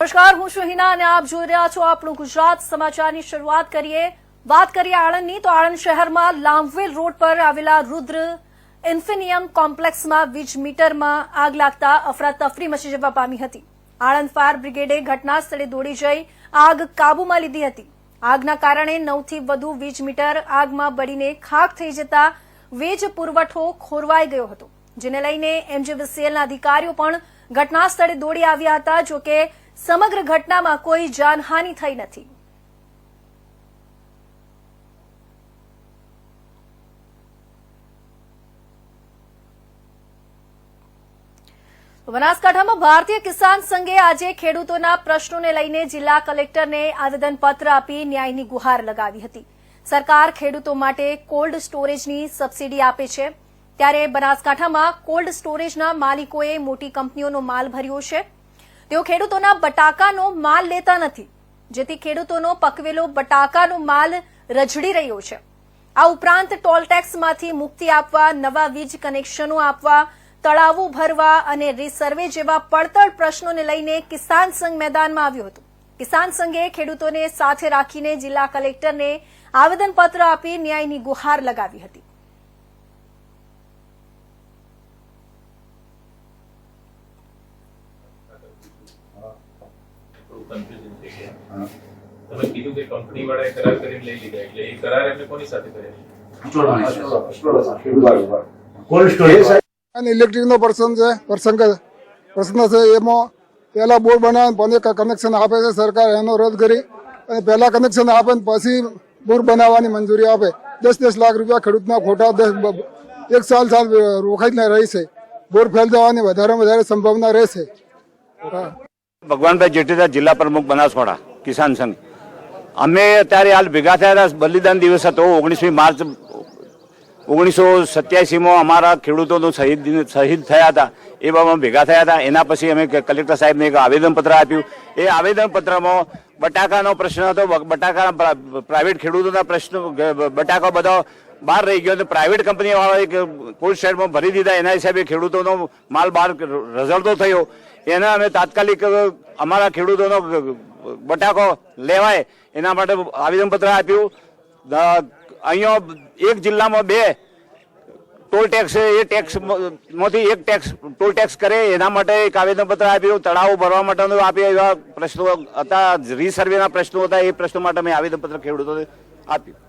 નમસ્કાર, હું છું હિના અને આપ જોઈ રહ્યા છો આપણું ગુજરાત સમાચારની શરૂઆત કરીએ. વાત કરીએ આણંદની તો આણંદ શહેરમાં લાંભવેલ રોડ પર આવેલા રુદ્ર ઇન્ફિનિયમ કોમ્પ્લેક્સમાં વીજ મીટરમાં આગ લાગતા અફરાતફરી મચી જવા પામી હતી. આણંદ ફાયર બ્રિગેડે ઘટના સ્થળે દોડી જઈ આગ કાબૂમાં લીધી હતી. આગના કારણે 9 થી વધુ વીજ મીટર આગમાં બળીને ખાખ થઈ જતા વીજ પુરવઠો ખોરવાઈ ગયો હતો, જેને લઈને એમજીવીસીએલના અધિકારીઓ પણ ઘટના સ્થળે દોડી આવ્યા હતા. જોકે સમગ્ર ઘટનામાં કોઈ જાનહાનિ થઈ નથી. બનાસકાંઠામાં ભારતીય કિસાન સંઘે આજે ખેડૂતોના પ્રશ્નોને લઈને જિલ્લા કલેક્ટરને આવેદનપત્ર આપી ન્યાયની ગુહાર લગાવી હતી. સરકાર ખેડૂતો માટે કોલ્ડ સ્ટોરેજની સબસિડી આપે છે, ત્યારે બનાસકાંઠામાં કોલ્ડ સ્ટોરેજના માલિકોએ મોટી કંપનીઓનો માલ ભર્યો છે. તેઓ ખેડૂતોના બટાકાનો માલ લેતા નથી, જેથી ખેડૂતોનો પકવેલો બટાકાનો માલ રજડી રહ્યો છે. આ ઉપરાંત ટોલ ટેક્સમાંથી મુક્તિ આપવા, નવા વીજ કનેક્શનો આપવા, તળાવો ભરવા અને રીસર્વે જેવા પડતર પ્રશ્નોને લઈને કિસાન સંઘ મેદાનમાં આવ્યું હતું. કિસાન સંઘે ખેડૂતોને સાથે રાખીને જિલ્લા કલેક્ટરને આવેદનપત્ર આપી ન્યાયની ગુહાર લગાવી હતી. તમે કીધું કે કંપની વાળાએ કરાર કરીને લઈ લીધા, એટલે એ કરાર એમને કોની સાથે કર્યા? કોલ્ડ સ્ટોરેજ અને ઇલેક્ટ્રિકનો પ્રશ્ન છે. એમાં પહેલા બોર બનાવે કનેક્શન આપે છે સરકાર, એનો રદ કરી અને પહેલા કનેક્શન આપે પછી બોર બનાવવાની મંજૂરી આપે. 10-10 લાખ રૂપિયા ખેડૂતના ખોટા 1 સાલ રોકાઈને રહી છે. બોર ફેલ જવાની વધારે સંભાવના રહેશે. ભગવાનભાઈ જેઠીદાસ, જિલ્લા પ્રમુખ બનાસકાંઠા કિસાન સંઘ. અમે અત્યારે હાલ ભેગા થયા હતા. બલિદાન દિવસ હતો 19મી માર્ચ 1987માં અમારા ખેડૂતોનું શહીદ થયા હતા. એ બાબતમાં ભેગા થયા હતા. એના પછી અમે કલેક્ટર સાહેબને એક આવેદનપત્ર આપ્યું. એ આવેદનપત્રમાં બટાકાનો પ્રશ્ન હતો. બટાકા પ્રાઇવેટ ખેડૂતોના પ્રશ્નો, બટાકા બધા બહાર રહી ગયો. પ્રાઇવેટ કંપની વાળા કોલ્ડ સ્ટોરેજમાં ભરી દીધા. એના હિસાબે ખેડૂતોનો માલ બહાર રઝળતો થયો. એના અમે તાત્કાલિક અમારા ખેડૂતોનો બટાકો લેવાય એના માટે આવેદનપત્ર આપ્યું. અહીંયા એક જિલ્લામાં 2 ટોલ ટેક્સ છે, એ ટેક્સમાંથી એક ટેક્સ ટોલ ટેક્સ કરે એના માટે એક આવેદનપત્ર આપ્યું. તળાવો ભરવા માટેનું આપ્યા. એવા પ્રશ્નો હતા, રીસર્વેના પ્રશ્નો હતા. એ પ્રશ્નો માટે મેં આવેદનપત્ર ખેડૂતોને આપ્યું.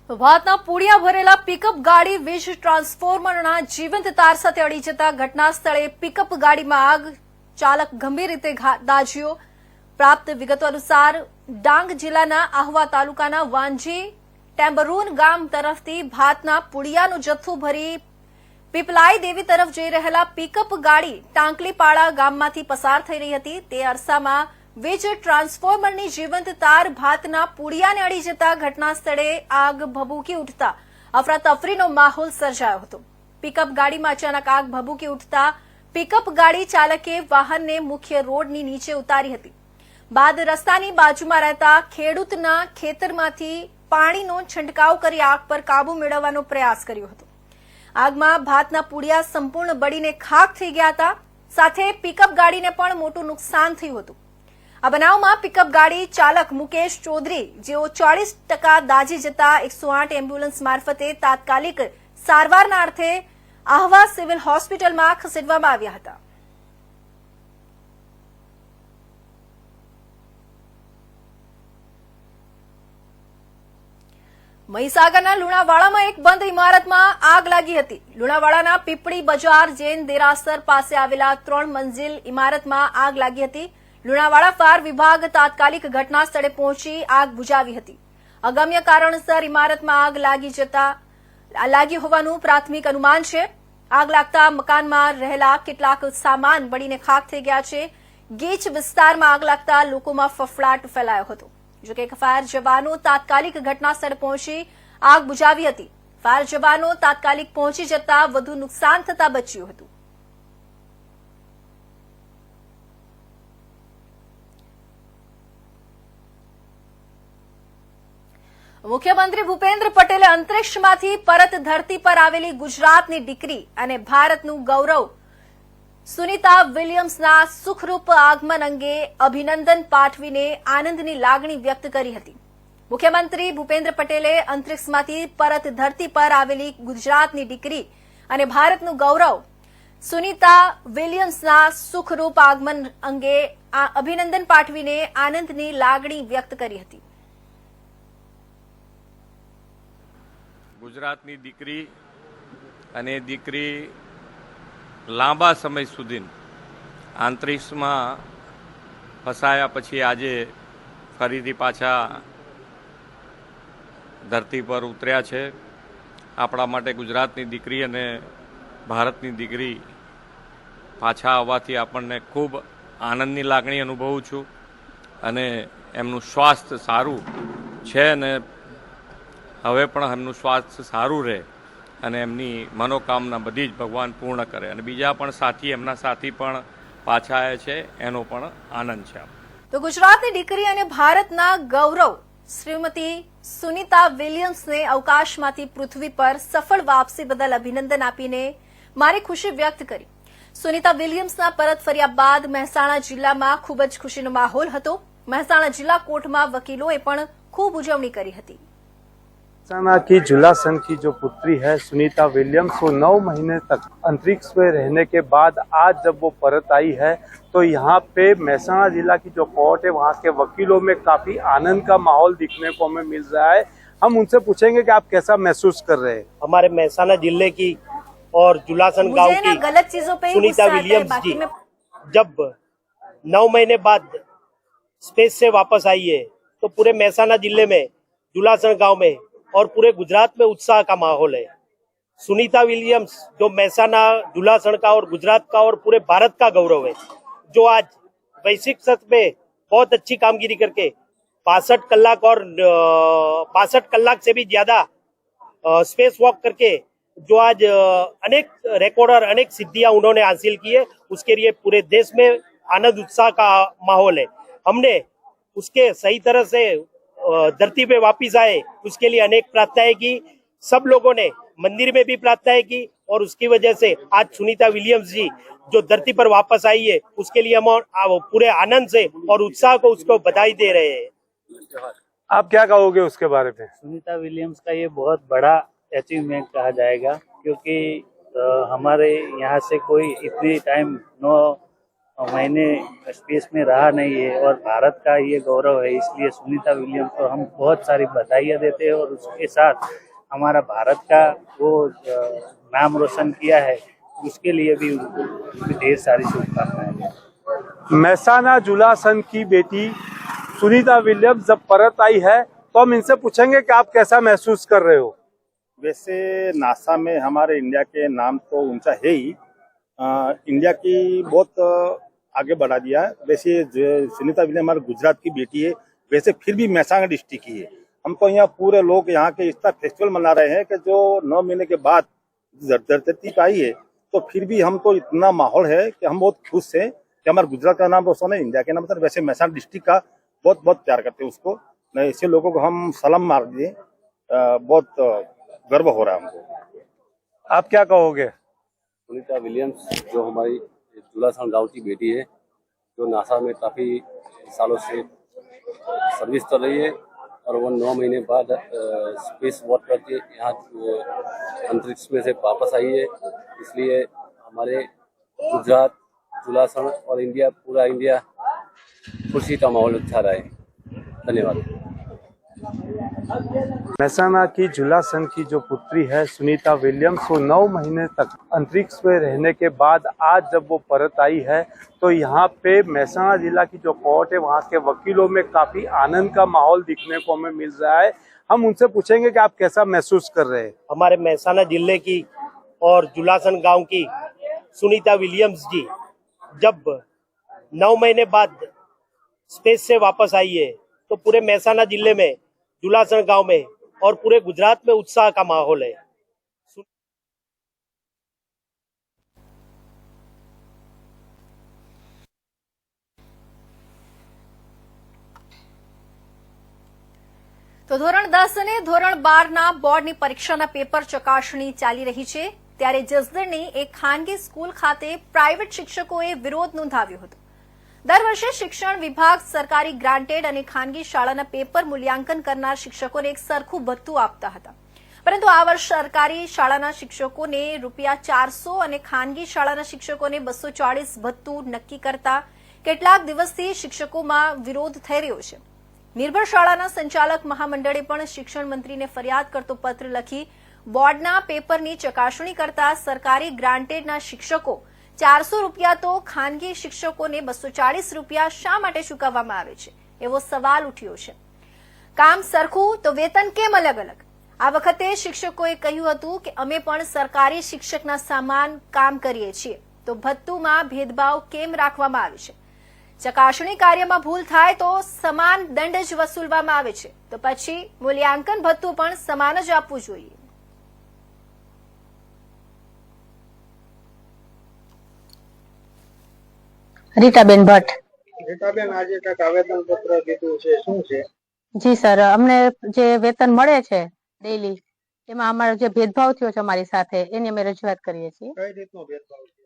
ભાતના પૂડિયા ભરેલા પિકઅપ ગાડી વીજ ટ્રાન્સફોર્મરના જીવંત તાર સાથે અડી જતા ઘટના સ્થળે પિકઅપ ગાડીમાં આગ, ચાલક ગંભીર રીતે દાઝ્યો. પ્રાપ્ત વિગતો અનુસાર ડાંગ જિલ્લાના આહવા તાલુકાના વાંજી ટેમ્બરૂન ગામ તરફથી ભાતના પુડિયાનો જથ્થો ભરી પીપલાઈ દેવી તરફ જઈ રહેલા પિકઅપ ગાડી ટાંકલીપાડા ગામમાંથી પસાર થઈ રહી હતી. તે અરસામાં વીજ ટ્રાન્સફોર્મરની જીવંત તાર ભાતના પુડિયાને અડી જતા ઘટના સ્થળે આગ ભભૂકી ઉઠતા અફરાતફરીનો માહોલ સર્જાયો હતો. પિકઅપ ગાડીમાં અચાનક આગ ભભૂકી ઉઠતા પિકઅપ ગાડી ચાલકે વાહનને મુખ્ય રોડની નીચે ઉતારી હતી. બાદ રસ્તાની બાજુમાં રહેતા ખેડૂતના ખેતરમાંથી પાણીનો છંટકાવ કરી આગ પર કાબુ મેળવવાનો પ્રયાસ કર્યો હતો. આગમાં ભાતના પુડિયા સંપૂર્ણ બળીને ખાખ થઈ ગયા હતા. સાથે પિકઅપ ગાડીને પણ મોટું નુકસાન થયું હતું. આ બનાવમાં પિકઅપ ગાડી ચાલક મુકેશ ચૌધરી, જેઓ 40% દાઝી જતા 108 એમ્બ્યુલન્સ મારફતે તાત્કાલિક સારવારના અર્થે આહવા સિવિલ હોસ્પિટલમાં ખસેડવામાં આવ્યા હતા. મહીસાગરના લુણાવાડામાં એક બંધ ઇમારતમાં આગ લાગી હતી. લુણાવાડાના પીપળી બજાર જૈન દેરાસર પાસે આવેલા 3 મંજિલ ઇમારતમાં આગ લાગી હતી. લુણાવાડા ફાયર વિભાગ તાત્કાલિક ઘટના સ્થળે પહોંચી આગ બુઝાવી હતી. અગમ્ય કારણસર ઇમારતમાં આગ લાગી હોવાનું પ્રાથમિક અનુમાન છે. આગ લાગતા મકાનમાં રહેલા કેટલાક સામાન બળીને ખાખ થઈ ગયા છે. ગીચ વિસ્તારમાં આગ લાગતા લોકોમાં ફફડાટ ફેલાયો હતો. જોકે ફાયર જવાનો તાત્કાલિક ઘટના સ્થળે પહોંચી આગ બુઝાવી હતી. ફાયર જવાનો તાત્કાલિક પહોંચી જતા વધુ નુકસાન થતા બચ્યું હતું. મુખ્યમંત્રી ભૂપેન્દ્ર પટેલે અંતરિક્ષમાંથી પરત ધરતી પર આવેલી ગુજરાતની દીકરી અને ભારતનું ગૌરવ સુનિતા વિલિયમ્સના સુખરૂપ આગમન અંગે અભિનંદન પાઠવીને આનંદની લાગણી વ્યક્ત કરી હતી. મુખ્યમંત્રી ભૂપેન્દ્ર પટેલે અંતરિક્ષમાંથી પરત ધરતી પર આવેલી ગુજરાતની દીકરી અને ભારતનું ગૌરવ સુનિતા વિલિયમ્સના સુખરૂપ આગમન અંગે અભિનંદન પાઠવીને આનંદની લાગણી વ્યક્ત કરી હતી. ગુજરાતની દીકરી અને દીકરી લાંબા સમય સુધી અંતરિક્ષમાં ફસાયા પછી આજે ફરીથી પાછા ધરતી પર ઉતર્યા છે. આપણા માટે ગુજરાતની દીકરી અને ભારતની દીકરી પાછા આવવાથી આપણને ખૂબ આનંદની લાગણી અનુભવું છું અને એમનું સ્વાસ્થ્ય સારું છે અને હવે પણ એમનું સ્વાસ્થ્ય સારું રહે અને એમની મનોકામના બધી જ ભગવાન પૂર્ણ કરે અને બીજા પણ સાથી એમના સાથી પણ પાછા આવ્યા છે એનો પણ આનંદ છે. તો ગુજરાતની દીકરી અને ભારતના ગૌરવ શ્રીમતી સુનિતા વિલિયમ્સને અવકાશમાંથી પૃથ્વી પર સફળ વાપસી બદલ અભિનંદન આપીને મારી ખુશી વ્યક્ત કરી. સુનિતા વિલિયમ્સના પરત ફર્યા બાદ મહેસાણા જિલ્લામાં ખૂબ જ ખુશીનો માહોલ હતો. મહેસાણા જિલ્લા કોર્ટમાં વકીલોએ પણ ખૂબ ઉજવણી કરી હતી. मेहसाना की जुलासन की जो पुत्री है सुनीता विलियम्स, वो 9 महीने तक अंतरिक्ष में रहने के बाद आज जब वो परत आई है तो यहाँ पे महेसाना जिला की जो कोर्ट है वहाँ के वकीलों में काफी आनंद का माहौल दिखने को हमें मिल रहा है. हम उनसे पूछेंगे कि आप कैसा महसूस कर रहे हैं. हमारे महसाना जिले की और जुलासन गांव की गलत चीजों पे सुनीता विलियम्स जी जब 9 महीने बाद स्पेस से वापस आई है तो पूरे महसाना जिले में जुलासन गांव में और पूरे गुजरात में उत्साह का माहौल है. सुनीता विलियम्स जो महसाना, जुलासन का और गुजरात का और पूरे भारत का गौरव है, जो आज वैश्विक सत्र में बहुत अच्छी कामगिरी करके 65 कलाक से भी ज्यादा स्पेस वॉक करके जो आज अनेक रिकॉर्ड और अनेक सिद्धियां उन्होंने हासिल की है, उसके लिए पूरे देश में आनंद उत्साह का माहौल है. हमने उसके सही तरह से धरती पे वापिस आए उसके लिए अनेक प्रार्थनाएं की. सब लोगों ने मंदिर में भी प्रार्थनाएं की और उसकी वजह से आज सुनीता विलियम्स जी जो धरती पर वापस आई है उसके लिए हम पूरे आनंद से और उत्साह को उसको बधाई दे रहे हैं. आप क्या कहोगे उसके बारे में. सुनीता विलियम्स का ये बहुत बड़ा अचीवमेंट कहा जाएगा क्योंकि हमारे यहाँ से कोई इतनी टाइम 9 महीने स्पेस में रहा नहीं है और भारत का ये गौरव है. इसलिए सुनीता विलियम्स को हम बहुत सारी बधाइयाँ देते हैं और उसके साथ हमारा भारत का वो नाम रोशन किया है उसके लिए भी उनको ढेर सारी शुभकामनाएं. महसाना जुलासन की बेटी सुनीता विलियम्स जब परत आई है तो हम इनसे पूछेंगे कि आप कैसा महसूस कर रहे हो. वैसे नासा में हमारे इंडिया के नाम तो ऊंचा है ही. इंडिया की बहुत आगे बढ़ा दिया है. वैसे सुनीता विलियम्स हमारे गुजरात की बेटी है, वैसे फिर भी महसाना डिस्ट्रिक्ट की है. हम तो यहाँ पूरे लोग यहाँ के इतना फेस्टिवल मना रहे हैं कि जो 9 महीने के बाद धरती पे आई है तो फिर भी हमको इतना माहौल है कि हम बहुत खुश हैं कि हमारे गुजरात का नाम रोशन है, इंडिया के नाम. वैसे महसाना डिस्ट्रिक्ट का बहुत बहुत प्यार करते हैं उसको. ऐसे लोगों को हम सलाम मार दिए. बहुत गर्व हो रहा है हमको. आप क्या कहोगे. सुनीता विलियम्स जो हमारी जुलासन गांव की बेटी है, जो नासा में काफ़ी सालों से सर्विस कर रही है और वो 9 महीने बाद स्पेस वॉक करके यहाँ अंतरिक्ष में से वापस आई है. इसलिए हमारे गुजरात, जुलासन और इंडिया, पूरा इंडिया खुशी का माहौल अच्छा रहा है. धन्यवाद. महसाना की जुलासन की जो पुत्री है सुनीता विलियम्स, वो 9 महीने तक अंतरिक्ष में रहने के बाद आज जब वो परत आई है तो यहाँ पे महसाना जिला की जो कोर्ट है वहाँ के वकीलों में काफी आनंद का माहौल दिखने को हमें मिल रहा है. हम उनसे पूछेंगे कि आप कैसा महसूस कर रहे हैं. हमारे महसाना जिले की और जुलासन गांव की सुनीता विलियम्स जी जब 9 महीने बाद स्पेस से वापस आई है तो पूरे महसाना जिले में, जुलासन गांव में और पूरे गुजरात में उत्साह का माहौल है. તો ધોરણ 10 અને ધોરણ 12ના બોર્ડની પરીક્ષાના પેપર ચકાસણી ચાલી રહી છે. ત્યારે જસદણની એક ખાનગી સ્કૂલ ખાતે પ્રાઇવેટ શિક્ષકોએ વિરોધ નોંધાવ્યો હતો. દર વર્ષે શિક્ષણ વિભાગ સરકારી ગ્રાન્ટેડ અને ખાનગી શાળાના પેપર મૂલ્યાંકન કરનાર શિક્ષકોને એક સરખું ભથ્થું આપતા હતા, પરંતુ આ વર્ષ સરકારી શાળાના શિક્ષકોને ₹400 અને ખાનગી શાળાના શિક્ષકોને 240 ભથ્થું નક્કી કરતા કેટલાક દિવસથી શિક્ષકોમાં વિરોધ થઈ રહ્યો છે. નિર્ભર શાળાના સંચાલક મહામંડળે પણ શિક્ષણ મંત્રીને ફરિયાદ કરતો પત્ર લખી બોર્ડના પેપરની ચકાસણી કરતા સરકારી ગ્રાન્ટેડના શિક્ષકો ₹400 તો ખાનગી શિક્ષકોને ₹240 શા માટે ચૂકવવામાં આવે છે એવો સવાલ ઉઠ્યો છે. કામ સરખું તો વેતન કેમ અલગ અલગ? આ વખતે શિક્ષકોએ કહ્યું હતું કે અમે પણ સરકારી શિક્ષકના સમાન કામ કરીએ છીએ, તો ભથ્થુમાં ભેદભાવ કેમ રાખવામાં આવે છે? ચકાસણી કાર્યમાં ભૂલ થાય તો સમાન દંડ જ વસૂલવામાં આવે છે, તો પછી મૂલ્યાંકન ભથ્થું પણ સમાન જ આપવું જોઈએ. રીટાબેન ભટ્ટ. રીટાબેન, આજે કંઈક આવેદન પત્ર દીધું છે, શું છે? જી સર, અમને જે વેતન મળે છે ડેઈલી, એમાં અમારો જે ભેદભાવ થયો છે અમારી સાથે, એની અમે રજૂઆત કરીએ છીએ. કઈ રીતનો ભેદભાવ છે?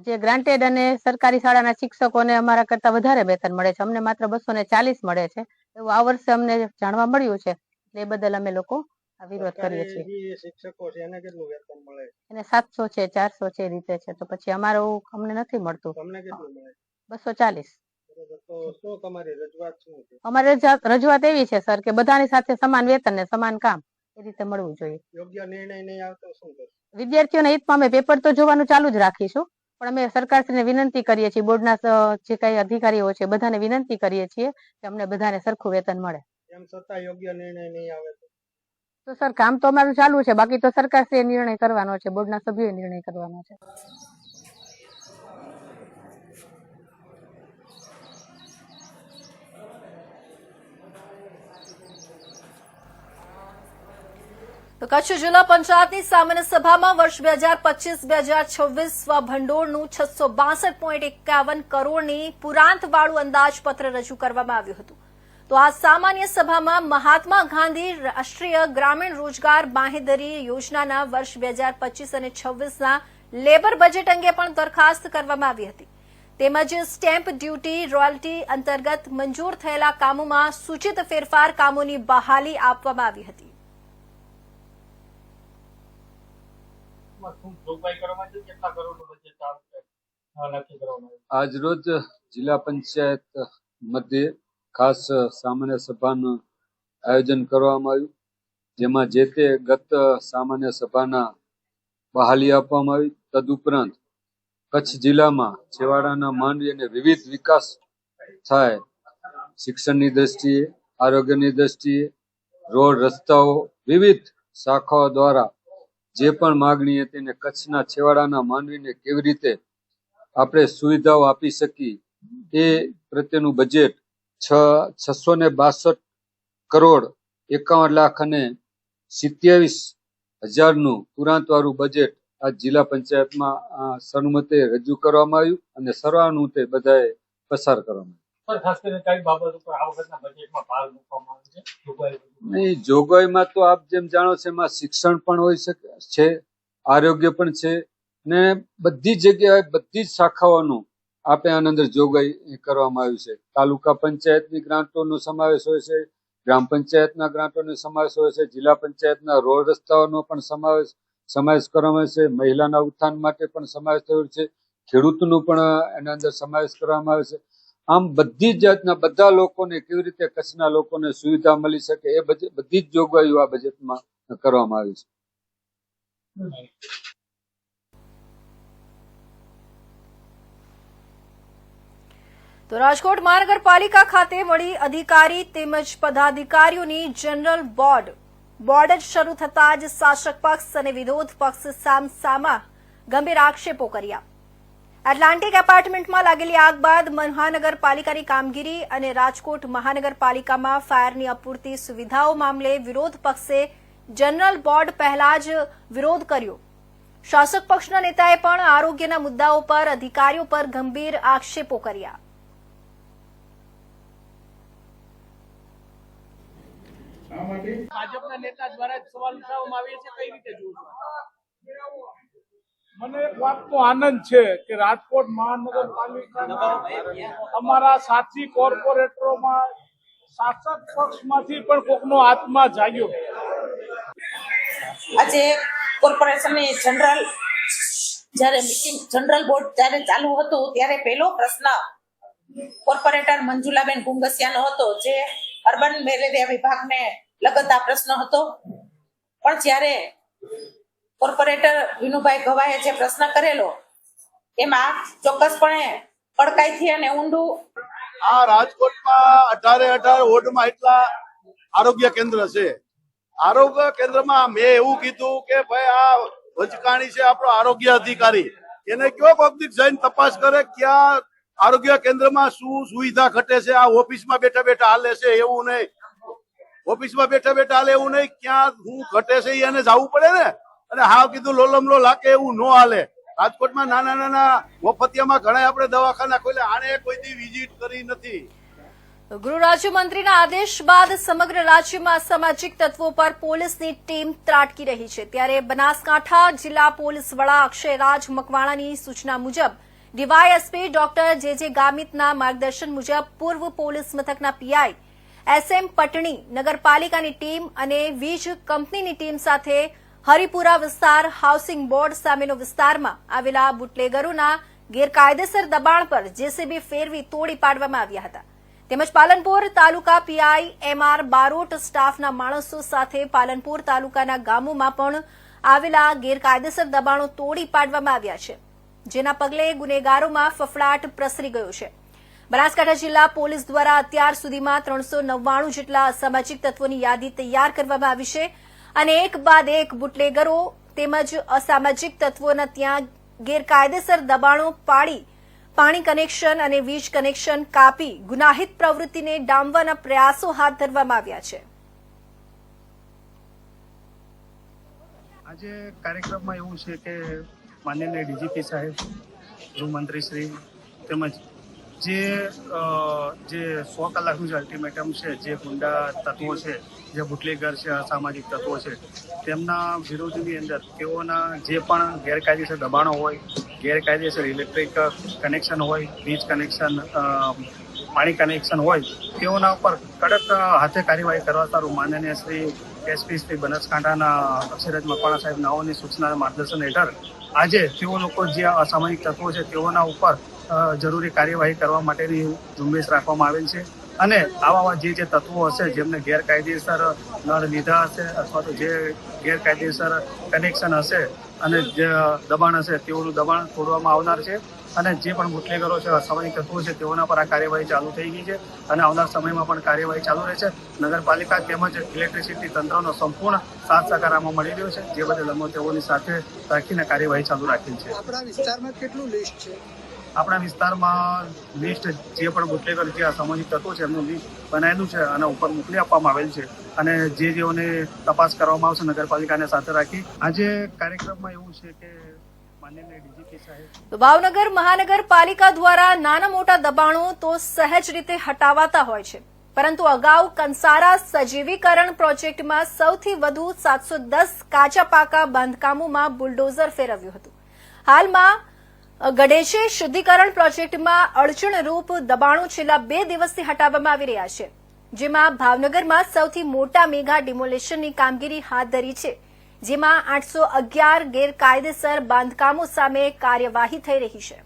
જે ગ્રાન્ટેડ અને સરકારી શાળાના શિક્ષકોને અમારા કરતા વધારે વેતન મળે છે, અમને માત્ર 240 મળે છે એવું આ વર્ષે અમને જાણવા મળ્યું છે. એ બદલ અમે લોકો આ વિરોધ કરીએ છીએ. જે શિક્ષકો છે એને કેટલું વેતન મળે? એને 700 છે, 400 છે, એ રીતે છે. તો પછી અમારું અમને નથી મળતું. તમને કેટલું મળે? 240. તો શું તમારી રજૂઆત શું છે? અમારી રજૂઆત એવી છે સર કે બધાની સાથે સમાન વેતન ને સમાન કામ એ રીતે મળવું જોઈએ. યોગ્ય નિર્ણય નહીં આવતો શું કરશો? વિદ્યાર્થીઓના હિતમાં અમે પેપર તો જોવાનું ચાલુ જ રાખીશું, પણ અમે સરકારશ્રીને વિનંતી કરીએ છીએ, બોર્ડના જે કઈ અધિકારીઓ છે બધાને વિનંતી કરીએ છીએ કે અમને બધાને સરખું વેતન મળે. એમ છતાં યોગ્ય નિર્ણય નહીં આવે તો સર કામ તો અમારું ચાલુ છે, બાકી તો સરકારશ્રીએ નિર્ણય કરવાનો છે, બોર્ડના સભ્યોએ નિર્ણય કરવાનો છે. તો કચ્છ જિલ્લા પંચાયતની સામાન્ય સભામાં વર્ષ 2025-2026 સ્વભંડોળનું 662.51 કરોડની પુરાંતવાળું અંદાજપત્ર રજૂ કરવામાં આવ્યું હતું. તો આ સામાન્ય સભામાં મહાત્મા ગાંધી રાષ્ટ્રીય ગ્રામીણ રોજગાર બાંહેધરી યોજનાના વર્ષ 2025 અને 26ના લેબર બજેટ અંગે પણ દરખાસ્ત કરવામાં આવી હતી. તેમજ સ્ટેમ્પ ડ્યુટી રોયલ્ટી અંતર્ગત મંજૂર થયેલા કામોમાં સૂચિત ફેરફાર કામોની બહાલી આપવામાં આવી હતી. આજરોજ જિલ્લા પંચાયત મધ્યે ખાસ સામાન્ય સભાનું આયોજન કરવામાં આવ્યું, જેમાં જે તે ગત સામાન્ય સભાના બહાલી આપવામાં આવી. તદુપરાંત કચ્છ જિલ્લામાં છેવાડાના માંડવી અને વિવિધ વિકાસ થાય, શિક્ષણની દ્રષ્ટિએ, આરોગ્યની દ્રષ્ટિએ, રોડ રસ્તાઓ, વિવિધ શાખાઓ દ્વારા જે પણ માગણી હતી તેને કચ્છના છેવાડાના માનવીને કેવી રીતે આપણે સુવિધાઓ આપી શકીએ એ પ્રત્યેનું બજેટ 662 કરોડ 51 લાખ અને 27,000નું પુરાંતવાળું બજેટ આ જિલ્લા પંચાયતમાં સર્વમતે રજૂ કરવામાં આવ્યું અને સર્વાનુમતે બધાએ પસાર કરવામાં આવ્યું. જોગવાઈમાં તો આપ જેમ જાણો છો એમાં શિક્ષણ પણ હોઈ શકે છે, આરોગ્ય પણ છે, ને બધી જગ્યાએ બધી જ શાખાઓનું આપણે આની અંદર જોગવાઈ કરવામાં આવ્યું છે. તાલુકા પંચાયતની ગ્રાન્ટોનો સમાવેશ હોય છે, ગ્રામ પંચાયતના ગ્રાન્ટોનો સમાવેશ હોય છે, જિલ્લા પંચાયતના રોડ રસ્તાઓનો પણ સમાવેશ કરવામાં આવે છે, મહિલાના ઉત્થાન માટે પણ સમાવેશ થયો છે, ખેડૂતોનો પણ એના અંદર સમાવેશ કરવામાં આવે છે. આમ બધી જ જાતના બધા લોકોને કેવી રીતે કચ્છના લોકોને સુવિધા મળી શકે એ બધી જ જોગવાઈઓ આ બજેટમાં કરવામાં આવી છે. તો રાજકોટ મહાનગરપાલિકા ખાતે વડી અધિકારી તેમજ પદાધિકારીઓની જનરલ બોર્ડ જ શરૂ થતા જ શાસક પક્ષ અને વિરોધ પક્ષ સામસામા ગંભીર આક્ષેપો કર્યા. એટલાન્ટિક એપાર્ટમેન્ટમાં લાગેલી આગ બાદ મહાનગરપાલિકાની કામગીરી અને રાજકોટ મહાનગરપાલિકામાં ફાયરની અપૂરતી સુવિધાઓ મામલે વિરોધ પક્ષે જનરલ બોર્ડ પહેલા જ વિરોધ કર્યો. શાસક પક્ષના નેતાએ પણ આરોગ્યના મુદ્દાઓ પર અધિકારીઓ પર ગંભીર આક્ષેપો કર્યા. ભાજપના નેતા દ્વારા સવાલ ઉઠાવવામાં આવ્યા છે, કઈ રીતે જોવો છો? મને એક વાતનો આનંદ છે કે રાજકોટ મહાનગરપાલિકાના અમારા સાથી કોર્પોરેટરોમાં શાસક પક્ષમાંથી પણ કોકનો આત્મા જાગ્યો. આજે કોર્પોરેશનની જ્યારે મીટિંગ જનરલ બોર્ડ જ્યારે ચાલુ હતું ત્યારે પહેલો પ્રશ્ન કોર્પોરેટર મંજુલાબેન ગુંગસિયાનો હતો, જે અર્બન મેલેરિયા વિભાગને લગત આ પ્રશ્ન હતો. પણ જ્યારે કોર્પોરેટર વિનુભાઈ ગવાએ જે પ્રશ્ન કરેલો એમાં ચોક્કસપણે કડકાઈથી અને ઊંડું આ રાજકોટમાં 18 વોર્ડમાં એટલા આરોગ્ય કેન્દ્ર છે. આરોગ્ય કેન્દ્રમાં મેં એવું કીધું કે ભાઈ આ વચકાણી છે આપણો આરોગ્ય અધિકારી, એને કયો પબ્લિક જઈને તપાસ કરે ક્યાં આરોગ્ય કેન્દ્રમાં શું સુવિધા ઘટે છે. આ ઓફિસમાં બેઠા બેઠા હાલે છે એવું નહીં, ઓફિસમાં બેઠા બેઠા હાલે એવું નહીં, ક્યાં શું ઘટે છે એને જવું પડે ને. અને હાવ કીધું લોલમલો લાગે એવું ન હાલે. રાજકોટમાં નાના નાના મફતિયામાં ઘણા આપણે દવાખાના ખોલ્યા, આને કોઈ દી વિઝિટ કરી નથી. ગૃહ રાજ્યમંત્રીના આદેશ બાદ સમગ્ર રાજ્યમાં અસામાજિક તત્વો પર પોલીસની ટીમ ત્રાટકી રહી છે. ત્યારે બનાસકાંઠા જિલ્લા પોલીસ વડા અક્ષયરાજ મકવાણાની સૂચના મુજબ ડીવાયએસપી ડોક્ટર જે ગામિતના માર્ગદર્શન મુજબ પૂર્વ પોલીસ મથકના પીઆઈ SM પટણી, નગરપાલિકાની ટીમ અને વીજ કંપનીની ટીમ સાથે હરિપુરા વિસ્તાર, હાઉસિંગ બોર્ડ સામેનો વિસ્તારમાં આવેલા બુટલેગરોના ગેરકાયદેસર દબાણ પર જેસીબી ફેરવી તોડી પાડવામાં આવ્યા હતા. તેમજ પાલનપુર તાલુકા પીઆઈ MR બારોટ સ્ટાફના માણસો સાથે પાલનપુર તાલુકાના ગામોમાં પણ આવેલા ગેરકાયદેસર દબાણો તોડી પાડવામાં આવ્યા છે, જેના પગલે ગુનેગારોમાં ફફડાટ પ્રસરી ગયો છે. બનાસકાંઠા જિલ્લા પોલીસ દ્વારા અત્યાર સુધીમાં 399 જેટલા અસામાજિક તત્વોની યાદી તૈયાર કરવામાં આવી છે અને એક બાદ એક બુટલેગરો તેમજ અસામાજિક તત્વોના ત્યાં ગેરકાયદેસર દબાણો પાડી પાણી કનેક્શન અને વીજ કનેક્શન કાપી ગુનાહિત પ્રવૃત્તિને ડામવાના પ્રયાસો હાથ ધરવામાં આવ્યા છે. આજે કાર્યક્રમમાં એવું છે કે માનનીય ડીજીપી સાહેબ, ગૃહમંત્રી શ્રી તેમજ જે 100 કલાકનું જે અલ્ટિમેટમ છે, જે ગુંડા તત્વો છે, જે બુટલેગર છે, અસામાજિક તત્વો છે, તેમના વિરોધની અંદર તેઓના જે પણ ગેરકાયદેસર દબાણો હોય, ગેરકાયદેસર ઇલેક્ટ્રિક કનેક્શન હોય, વીજ કનેક્શન, પાણી કનેક્શન હોય, તેઓના ઉપર કડક હાથે કાર્યવાહી કરવા સારું માનનીય શ્રી SP શ્રી બનાસકાંઠાના અક્ષયરાજ મકવાણા સાહેબ નાઓની સૂચનાના માર્ગદર્શન હેઠળ આજે તેઓ લોકો જે અસામાજિક તત્વો છે તેઓના ઉપર જરૂરી કાર્યવાહી કરવા માટેની ઝુંબેશ રાખવામાં આવેલ છે. અને આવા જે તત્વો હશે જેમને ગેરકાયદેસર નળ લીધા હશે અથવા તો જે ગેરકાયદેસર કનેક્શન હશે અને જે દબાણ હશે તેઓનું દબાણ તોડવામાં આવનાર છે. અને જે પણ બુટલેગરો છે, અસામાજિક તત્વો છે, તેઓના પર આ કાર્યવાહી ચાલુ થઈ ગઈ છે અને આવનાર સમયમાં પણ કાર્યવાહી ચાલુ રહેશે. નગરપાલિકા તેમજ ઇલેક્ટ્રિસિટી તંત્રનો સંપૂર્ણ સાથ સહકાર આમાં મળી રહ્યો છે, જે બદલ અમે તેઓની સાથે રાખીને કાર્યવાહી ચાલુ રાખેલ છે. આપણા વિસ્તારમાં કેટલું લિસ્ટ છે? આપણા વિસ્તારમાં લિસ્ટ જે પણ બુટલેગર જે અસામાજિક તત્વો છે એમનું લિસ્ટ બનાવેલું છે અને ઉપર મોકલી આપવામાં આવેલ છે અને જેઓને તપાસ કરવામાં આવશે નગરપાલિકાને સાથે રાખી. આજે કાર્યક્રમમાં એવું છે કે તો ભાવનગર મહાનગરપાલિકા દ્વારા નાના મોટા દબાણો તો સહેજ રીતે હટાવાતા હોય છે, પરંતુ અગાઉ કંસારા સજીવીકરણ પ્રોજેક્ટમાં સૌથી વધુ 710 કાચા પાકા બાંધકામોમાં બુલડોઝર ફેરવ્યું હતું. હાલમાં ગઢેચે શુદ્ધિકરણ પ્રોજેક્ટમાં અડચણરૂપ દબાણો છેલ્લા 2 દિવસથી હટાવવામાં આવી રહ્યા છે, જેમાં ભાવનગરમાં સૌથી મોટા મેગા ડિમોલેશનની કામગીરી હાથ ધરી છે, જેમાં 811 ગેરકાયદેસર બાંધકામો સામે કાર્યવાહી થઈ રહી છે.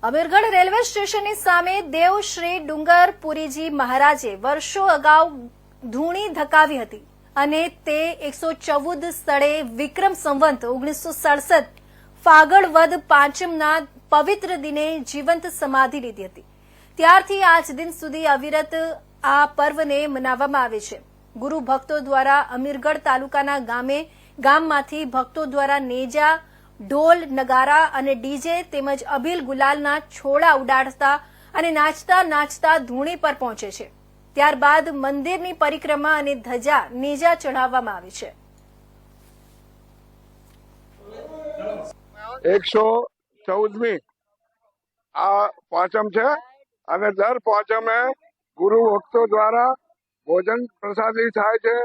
અમીરગઢ રેલવે સ્ટેશનની સામે દેવશ્રી ડુંગરપુરીજી મહારાજે વર્ષો અગાઉ ધૂણી ધકાવી હતી અને તે 114 સ્થળે વિક્રમ સંવંત 1967 ફાગણ વદ પાંચમના પવિત્ર દિને જીવંત સમાધિ લીધી હતી. ત્યારથી આજ દિન સુધી અવિરત આ પર્વને મનાવવામાં આવે છે. ગુરુ ભક્તો દ્વારા અમીરગઢ તાલુકાના ગામમાંથી ભક્તો દ્વારા નેજા, ઢોલ, નગારા અને ડીજે તેમજ અબીલ ગુલાલના છોડા ઉડાડતા અને નાચતા નાચતા ધૂણી પર પહોંચે છે. ત્યારબાદ મંદિરની પરિક્રમા અને ધજા નેજા ચઢાવવામાં આવે છે. 114મી આ પાંચમ છે અને દર પાંચમે ગુરુ ભક્તો દ્વારા ભોજન પ્રસાદી થાય છે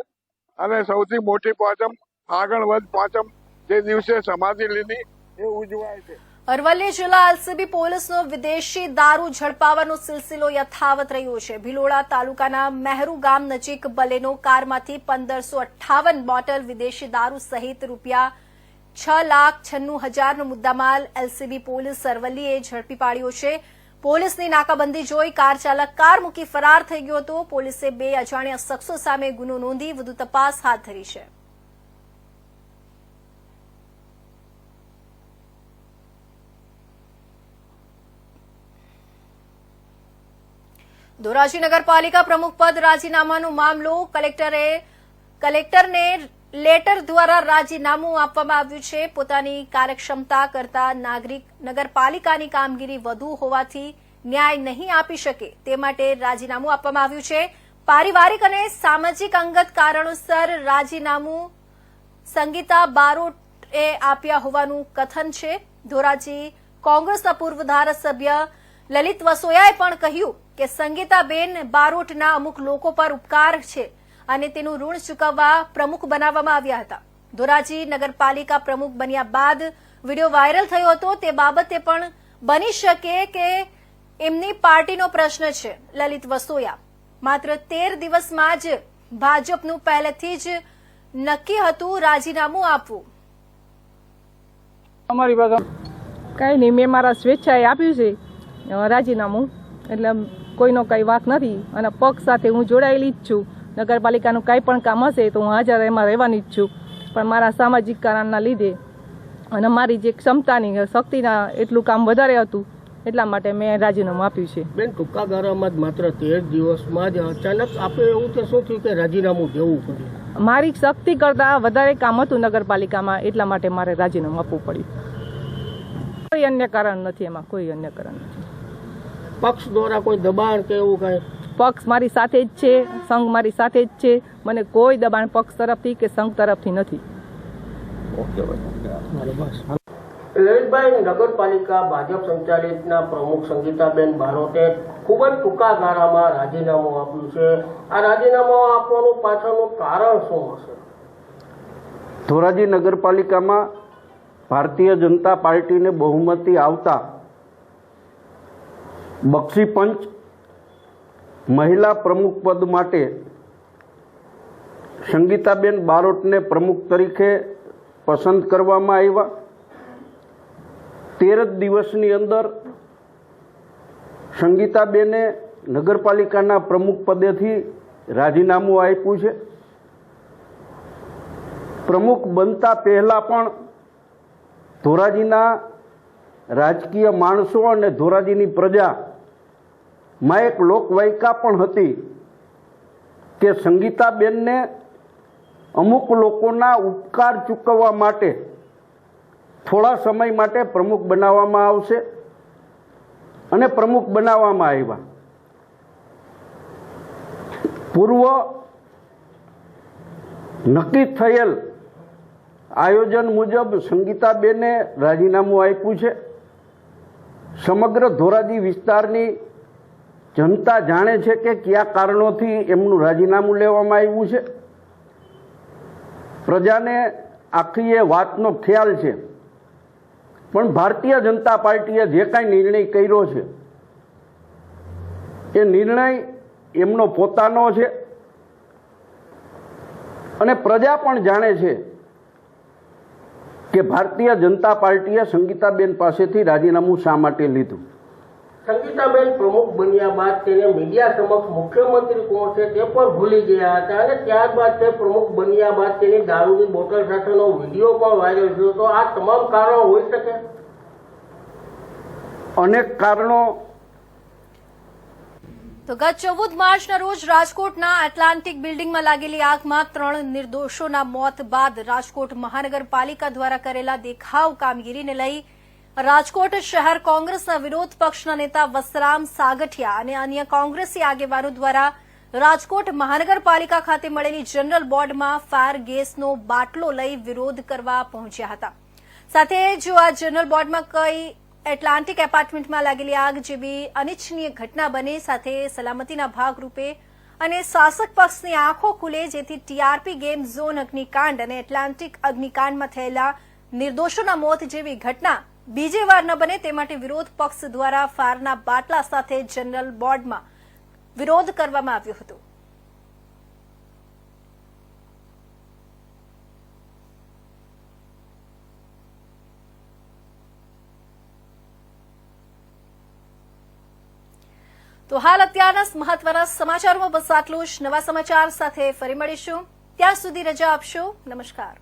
અને સૌથી મોટી પાંચમ ફાગણ વદ પાંચમ જે દિવસે સમાધિ લીધી એ ઉજવાય છે. અરવલ્લી જિલ્લા એલસીબી પોલીસનો વિદેશી દારૂ ઝડપાવાનો સિલસિલો યથાવત રહ્યો છે. ભિલોડા તાલુકાના મહેરુ ગામ નજીક બલેનો કારમાંથી 1558 બોટલ વિદેશી દારૂ સહિત રૂપિયા 6,96,000નો મુદ્દામાલ એલસીબી પોલીસ અરવલ્લીએ ઝડપી પાડ્યો છે. પોલીસની નાકાબંધી જોઈ કાર ચાલક કાર મૂકી ફરાર થઈ ગયો હતો. પોલીસે 2 અજાણ્યા શખ્સો સામે ગુનો નોંધી વધુ તપાસ હાથ ધરી છે. ધોરાજી નગરપાલિકા પ્રમુખ પદ રાજીનામાનો મામલો કલેક્ટરને લેટર દ્વારા રાજીનામું આપવામાં આવ્યું છે. પોતાની કાર્યક્ષમતા કરતા નાગરિક નગરપાલિકાની કામગીરી વધુ હોવાથી ન્યાય નહીં આપી શકે તે માટે રાજીનામું આપવામાં આવ્યું છે. પારિવારિક અને સામાજિક અંગત કારણોસર રાજીનામું સંગીતા બારોટે આપ્યા હોવાનું કથન છે. ધોરાજી કોંગ્રેસના પૂર્વ ધારાસભ્ય લલિત વસોયાએ પણ કહ્યું કે સંગીતાબેન બારોટના અમુક લોકો પર ઉપકાર છે અને તેનું ઋણ ચૂકવવા પ્રમુખ બનાવવામાં આવ્યા હતા. ધોરાજી નગરપાલિકા પ્રમુખ બન્યા બાદ વિડીયો વાયરલ થયો હતો. તે બાબતે પણ બની શકે કે એમની પાર્ટીનો પ્રશ્ન છે. લલિત વસોયા માત્ર 13 દિવસમાં જ ભાજપનું પહેલેથી જ નક્કી હતું રાજીનામું આપવું. અમારી પાસે કઈ નહીં, મેં મારા સ્વેચ્છાએ આપ્યું છે રાજીનામું, એટલે કોઈનો કઈ વાત નથી અને પક્ષ સાથે હું જોડાયેલી જ છું. નગરપાલિકાનું કાંઈ પણ કામ હશે તો હું હાજર એમાં રહેવાની જ છું, પણ મારા સામાજિક કારણના લીધે અને મારી જે ક્ષમતાની શક્તિના એટલું કામ વધારે હતું એટલા માટે મેં રાજીનામું આપ્યું છે. બેન, ટૂંકા ગાળામાં જ માત્ર 13 દિવસમાં જ અચાનક આપણે એવું કે શું થયું કે રાજીનામું દેવું પડ્યું? મારી શક્તિ કરતાં વધારે કામ હતું નગરપાલિકામાં એટલા માટે મારે રાજીનામું આપવું પડ્યું. કોઈ અન્ય કારણ નથી, એમાં કોઈ અન્ય કારણ નથી. પક્ષ દ્વારા કોઈ દબાણ કે એવું કઈ? પક્ષ મારી સાથે જ છે, સંઘ મારી સાથે જ છે. મને કોઈ દબાણ પક્ષ તરફથી કે સંઘ તરફથી નથી. લલિતભાઈ, નગરપાલિકા ભાજપ સંચાલિતના પ્રમુખ સંગીતાબેન બારોટે ખૂબ જ ટૂંકા ગાળામાં રાજીનામું આપ્યું છે. આ રાજીનામું આપવાનું પાછળનું કારણ શું હશે? ધોરાજી નગરપાલિકામાં ભારતીય જનતા પાર્ટીને બહુમતી આવતા બક્ષી પંચ મહિલા પ્રમુખ પદ માટે સંગીતાબેન બારોટને પ્રમુખ તરીકે પસંદ કરવામાં આવ્યા. 13 દિવસની અંદર સંગીતાબેને નગરપાલિકાના પ્રમુખ પદેથી રાજીનામું આપ્યું છે. પ્રમુખ બનતા પહેલા પણ ધોરાજીના રાજકીય માણસો અને ધોરાજીની પ્રજામાં એક લોકવાયકા પણ હતી કે સંગીતાબેનને અમુક લોકોના ઉપકાર ચૂકવવા માટે થોડા સમય માટે પ્રમુખ બનાવવામાં આવશે અને પ્રમુખ બનાવવામાં આવ્યા. પૂર્વ નક્કી થયેલ આયોજન મુજબ સંગીતાબેને રાજીનામું આપ્યું છે. સમગ્ર ધોરાજી વિસ્તારની જનતા જાણે છે કે કયા કારણોથી એમનું રાજીનામું લેવામાં આવ્યું છે. પ્રજાને આખી એ વાતનો ખ્યાલ છે, પણ ભારતીય જનતા પાર્ટીએ જે કાંઈ નિર્ણય કર્યો છે એ નિર્ણય એમનો પોતાનો છે અને પ્રજા પણ જાણે છે કે ભારતીય જનતા પાર્ટીએ સંગીતાબેન પાસેથી રાજીનામું શા માટે લીધું. સંગીતાબેન પ્રમુખ બન્યા બાદ તેને મીડિયા સમક્ષ મુખ્યમંત્રી કોણ છે તે પણ ભૂલી ગયા હતા અને ત્યારબાદ તે પ્રમુખ બન્યા બાદ તેની દારૂની બોટલ સાથેનો વિડીયો પણ વાયરલ થયો. તો આ તમામ કારણો હોઈ શકે? અનેક કારણો. તો ગત 14 માર્ચના રોજ રાજકોટના એટલાન્ટિક બિલ્ડિંગમાં લાગેલી આગમાં 3 નિર્દોષોના મોત બાદ રાજકોટ મહાનગરપાલિકા દ્વારા કરેલા દેખાવ કામગીરીને લઈ રાજકોટ શહેર કોંગ્રેસના વિરોધ પક્ષના નેતા વસરામ સાગઠિયા અને અન્ય કોંગ્રેસી આગેવાનો દ્વારા રાજકોટ મહાનગરપાલિકા ખાતે મળેલી જનરલ બોર્ડમાં ફાયર ગેસનો બાટલો લઈ વિરોધ કરવા પહોંચ્યા હતા. સાથે જો આ જનરલ બોર્ડમાં કઈ એટલાન્ટિક એપાર્ટમેન્ટમાં લાગેલી આગ જેવી અનિચ્છનીય ઘટના બને, સાથે સલામતીના ભાગરૂપે અને શાસક પક્ષની આંખો ખુલે, જેથી ટીઆરપી ગેમ ઝોન અગ્નિકાંડ અને એટલાન્ટિક અગ્નિકાંડમાં થયેલા નિર્દોષોના મોત જેવી ઘટના બીજી વાર ન બને તે માટે વિરોધ પક્ષ દ્વારા ફાયરના બાટલા સાથે જનરલ બોર્ડમાં વિરોધ કરવામાં આવ્યો હતો. તો હાલ અત્યારના મહત્વના સમાચારોમાં બસ આટલું જ. નવા સમાચાર સાથે ફરી મળીશું. ત્યાં સુધી રજા આપશો. નમસ્કાર.